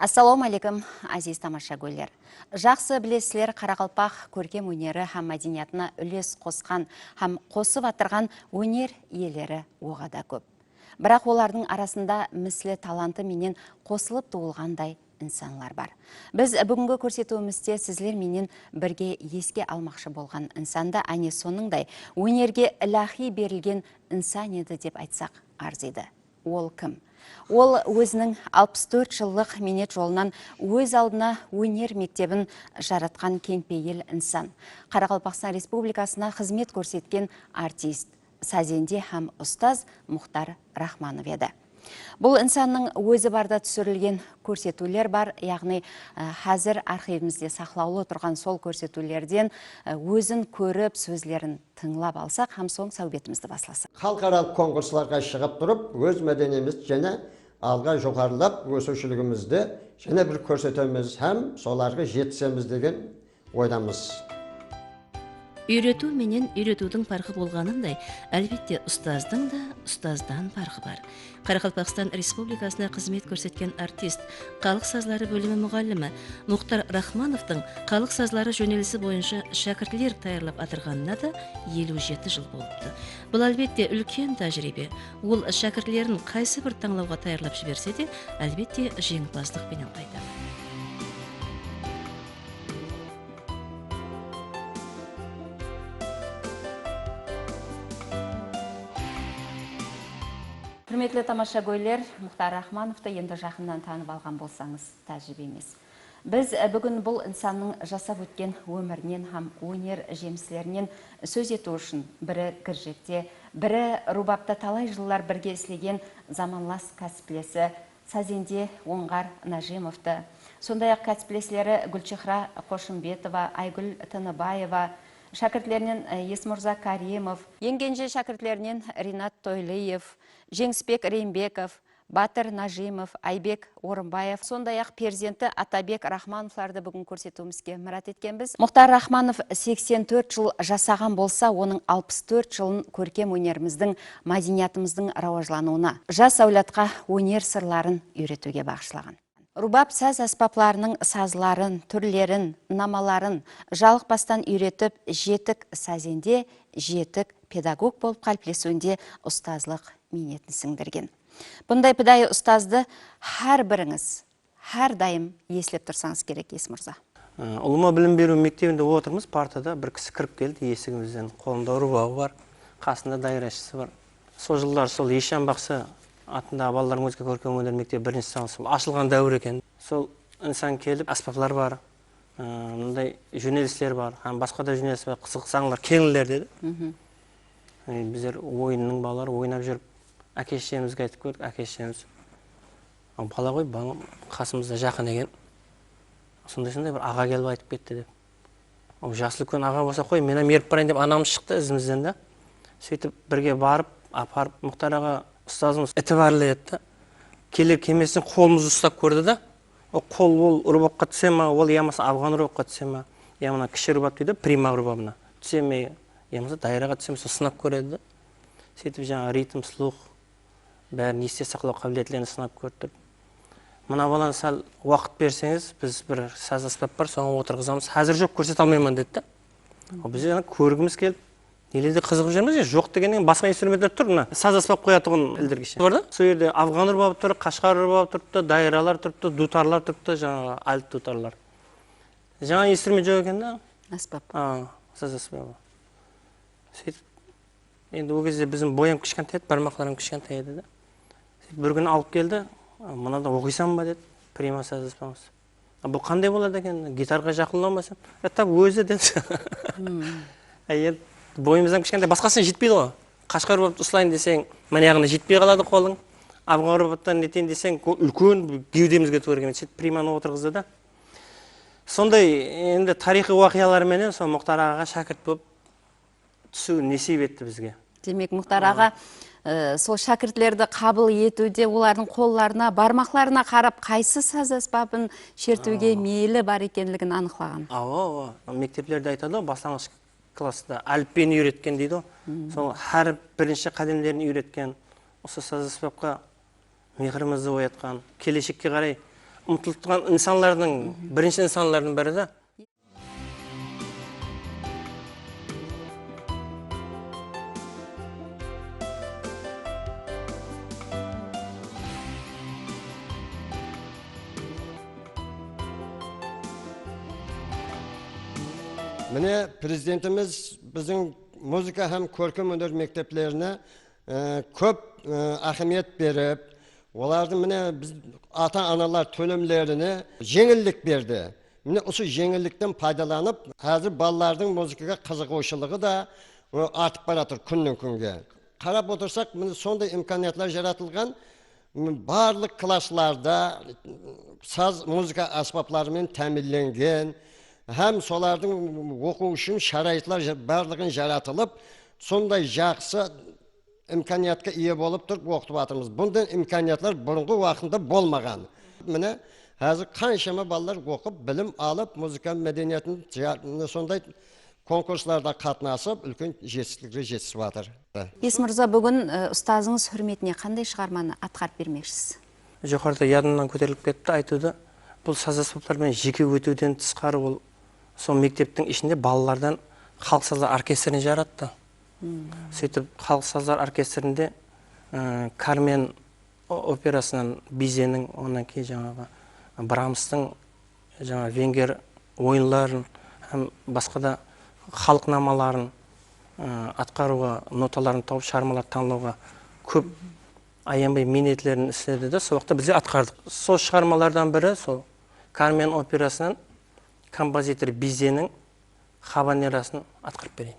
Ассаламу алейкум, азиз тамашагөйлер. Жақсы білесілер Қарақалпақ көркем өнері һәм мәдениетіне үлес қосқан һәм қосып атырған өнер иелері оғада көп. Бірақ олардың арасында міслі таланты менен қосылып туылғандай инсанлар бар. Біз бүгінгі көрсетуімізде сізлер менен бірге еске алмақшы болған инсанды, әне соныңдай өнерге илахи берілген инсан еді деп айтсақ арзиды. Ол кім? Ол өзінің 64 жыллық менет жолынан өз алдына өнер мектебін жаратқан кеңпейіл инсан. Қарақалпақстан Республикасына қызмет көрсеткен артист, сазенде һәм ұстаз Мұхтар Рахманов еді. Бұл инсанның өзі барда түсірілген көрсетулер бар, яғни хәзір архивімізде сақлаулы тұрған сол көрсетулерден өзін көріп, сөзлерін тыңлап алсақ, һәм соң сәубетімізді басласақ. Халықаралық конкурсларға шығып тұрып, өз мәдениетімізді және алға жоғарылап өсушілігімізді және бір көрсетеміз һәм соларға жетсеміз деген ойдамыз. Үйрету менен үйретудің парқы болғанындай, әлбетте ұстаздың да ұстаздан парқы бар. Қарақалпақстан Республикасына қызмет көрсеткен артист, халық сазлары бөлімі мұғалімі Мұхтар Рахмановтың халық сазлары жөнелісі бойынша шәкіртлер таярлап атырғанына да 57 жыл болыпты. Бұл әлбетте үлкен тәжірибе. Ол шәкіртлерін қайсы бір таңлауға таярлап жіберсе де, әлбетте жеңімпаздықпен қайтады. Құрметлі тамашагөйлер, Мұхтар Рахмановты енді жақыннан танып алған болсаңыз тәжірибе емес. Біз бүгін бұл инсанның жасап өткен өмірінен һәм өнер жеміслерінен сөз ету үшін бірі Кіржекте, бірі Рубапта талай жылдар бірге істеген заманлас кәсіплесі Сазенде Оңғар Нажимовты, сондай-ақ кәсіплеслері Гүлчехра Қошымбетова, Айгүл Тыныбаева, шәкіртлерінен Есмұрза Каримов, енгенже шәкіртлерінен Ринат Тойлиев, Жеңсбек Реймбеков, Батыр Нажимов, Айбек Орынбаев, сондай-ақ перзенті Атабек Рахмановларды бүгін көрсетуімізге мұрат еткенбіз. Мұхтар Рахманов 84 жыл жасаған болса, оның 64 жылын көркем өнеріміздің, мәдениетіміздің рауажлануына, жас әулетқа өнер сырларын үйретуге бағышлаған. Рубап саз аспапларының сазларын, түрлерін, намаларын жалықпастан үйретіп, жетік сазенде, жетік педагог болып қалыптасуында ұстазлық минетін сіңдірген. Бұндай педагог ұстазды әр біріңіз, әр дайым еслеп тұрсаңыз керек, Есмұрза. Ұлыма білім беру мектебінде отырмыз, партада бір кісі кіріп келді, есігімізден, қолында рубабы бар, қасында дайрашысы бар. Сол жылдар сол Ешан Бақсы атындағы балалардың музыка көркем өнер мектебі бірінші сынып ашылған дәуір екен. Сол инсан келіп, аспаптар бар, мындай жөнелістер бар, басқа да жөнеліс бар, қызықсаңлар, келіңдер деді. Біздер ойынның балалары ойнап жүріп, әке-шешемізге айтып көрдік, әке-шешеміз бала ғой, қасымызда жақын екен. Сондай-сондай бір аға келіп айтып кетті деп. Жасы үлкен аға болса қой, мен еріп барайын деп анамыз шықты ізімізден да. Сөйтіп бірге барып, апарып, Мұхтар аға ұстазымыз ітібарлы етті. Келер кемесін қолымызды ұстап көрді да. Қол ол рубапқа түсе ма, ол ямаса афған рубапқа түсе ма, ямана кіші рубап дейді, прима рубабына түсе ме, ямаса дайраға түсе ме, сол сынап көреді да. Сөйтіп жаңа ритм, слух, бәрін есте сақлау қабілетлерін сынап көрдік. Мына баланы сәл уақыт берсеңіз, біз бір саз аспап бар, соған отырғызамыз. Әзір жоқ, көрсете алмаймын деді да. Біз жаңа көргіміз келіп, нелерде қызығып жүрміз, жоқ дегеннен басқа инструменттер тұр, мына саз аспап қоятығын ілдіргіше. Бар да? Сол жерде афған рубабы тұр, қашқар рубабы тұрыпты, дайралар тұрыпты, дутарлар тұрыпты, жаңа альт дутарлар. Жаңа инструмент жоқ екен да? Аспап. Саз аспабы. Сөйтіп, енді ол кезде біздің боям кішкентай еді, бармақтарым кішкентай еді да. Бір күні алып келді, мынада оқисам ба деді, прима саз аспабымыз. Бұл қандай болады екен, гитарға жақынланбасам? Так өзі деді. Енді бойымыздан кішкентай басқасына жетпейді ғой. Қашқар рубапты ұслайын десең, мынаяғына жетпей қалады қолың. Афған рубаптан нетейін десең, үлкен кеудемізге тура келмейді. Сөйтіп приманы отырғызды да. Сондай енді тарихи уақияларменен сол Мұхтар ағаға шәкірт болып түсу несіп етті бізге. Демек, Мұхтар аға сол шәкіртлерді қабыл етуде олардың қолларына, бармақларына қарап, қайсы саз аспабын шертуге мейлі бар екенлігін анықтаған. Мектеплерде айтады, бастаңғыш класста әліппені үйреткен дейді. Сол әр бірінші қадемдерін үйреткен, осы саз аспапқа мейірімізді оятқан, келешекке қарай ұмтылып тұрған инсанлардың бірінші инсанлардың бірі да. Mine prezidentimiz bizim muzika hem körküm önör mekteplerine köp ahimiyet berip, onlardan mine biz ata-analar tölümlerini jеңillik berdi. Mine usu jеңillikten faydalanıp, hazır ballardan muzikaga kızıquşılığı da artıp baratır künden künge. Qarap otursak, mine sonda imkaniyatlar yaratılgan, barlık klaslarda saz muzika asbaplarının təminlengen, hem solardan oku üçün şarayitlar barlığın yaratılıp, sonda жақсы imkaniyatga iyi bolup turib okutup atırmız. Bundan imkaniyatlar burungu vaxtında bolmagan. Mine hazır kanşama ballar okup, bilim alıp, muzika medeniyetini sonday konkurslarda katnasıp, ülkün жетістікке жетісіп atır. Есмырза, бүгін ұстазыңыз hürmetine қандай шығарманы атқарып бермекшісіз? Жоғарыда ядымнан көтеріліп кетті айтуды. Бұл саз аспаптармен жеке өтуден тысқары ол сол мектептің ішінде балалардан халық саздар оркестрін жаратты. Сөйтіп халық саздар оркестрінде Кармен операсынан Бизенің, онан кейін жаңағы Брамстың, жаңағы венгер ойынларын, басқа да халықнамаларын атқаруға, ноталарын тауып шығармалар танылуға көп аянбай минетлерін істеді де, сол уақытта бізде атқардық. Сол шығармалардан бірі сол Кармен операсынан композитор Бизенің хабанерасын атқарып берейін.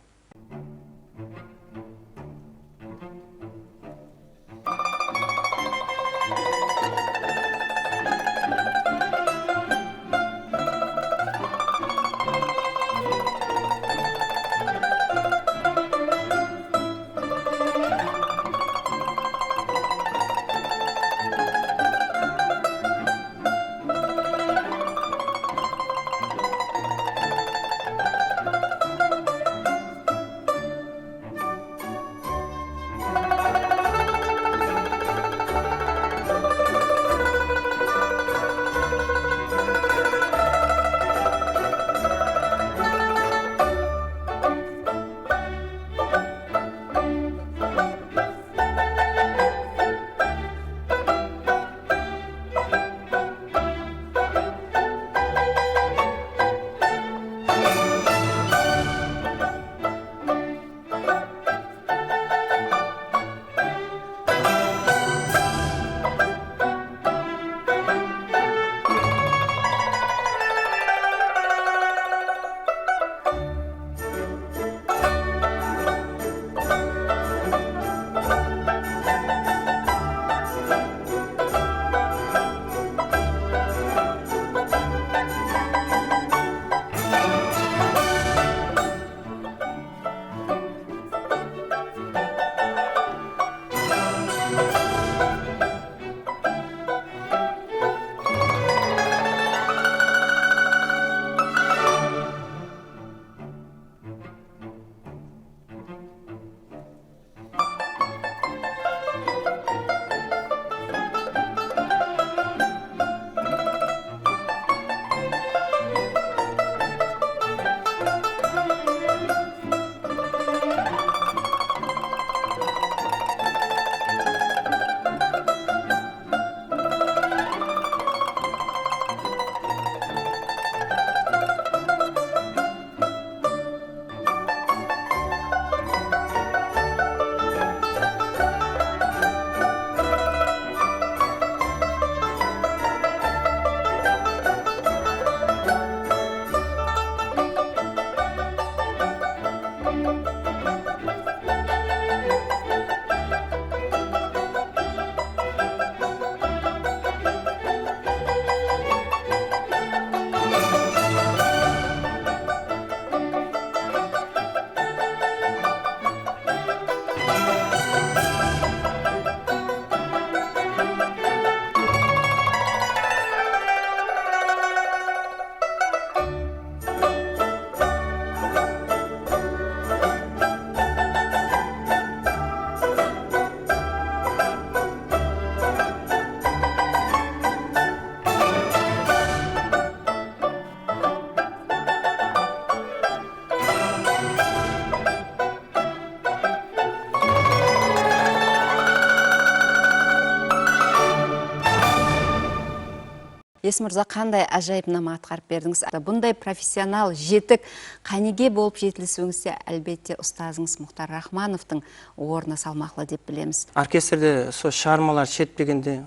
Елес мырза, қандай ажайыпнама атқарып бердіңіз? Бұндай профессионал, жетік қанеге болып жетілісуіңізде әлбетте ұстазыңыз Мұхтар Рахмановтың орны салмақлы деп білеміз. Оркестрде сол шығармалар шертпегенде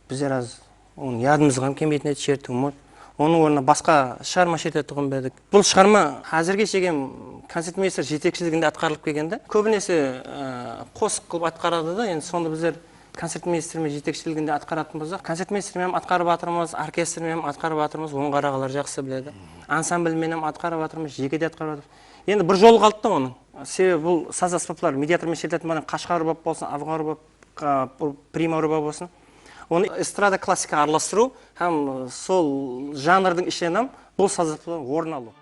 біздер аз оның ядымызға келмейтін еді, шертуім. Оның орнына басқа шығарма шертетұғын бедік. Бұл шығарма әзірге шеген концертмейстер жетекшілігінде атқарылып келгенде, көбінесе қос қылып атқарады да, енді сонда біздер концертмейстермен жетекшілігінде атқаратын болсақ, концертмейстермен атқарып жатырмыз, оркестрмен атқарып жатырмыз, оны қарағалар жақсы біледі. Ансамбльмен атқарып жатырмыз, жеке де атқарып жатырмыз. Енді бір жол қалды да оның. Себебі бұл саз аспаптар медиатормен шертетін болған қашқар рубап болсын, афған рубап, прима рубап болсын. Оны эстрада классика араластыру һәм сол жанрдың ішінен бұл саз аспаптар орын алу.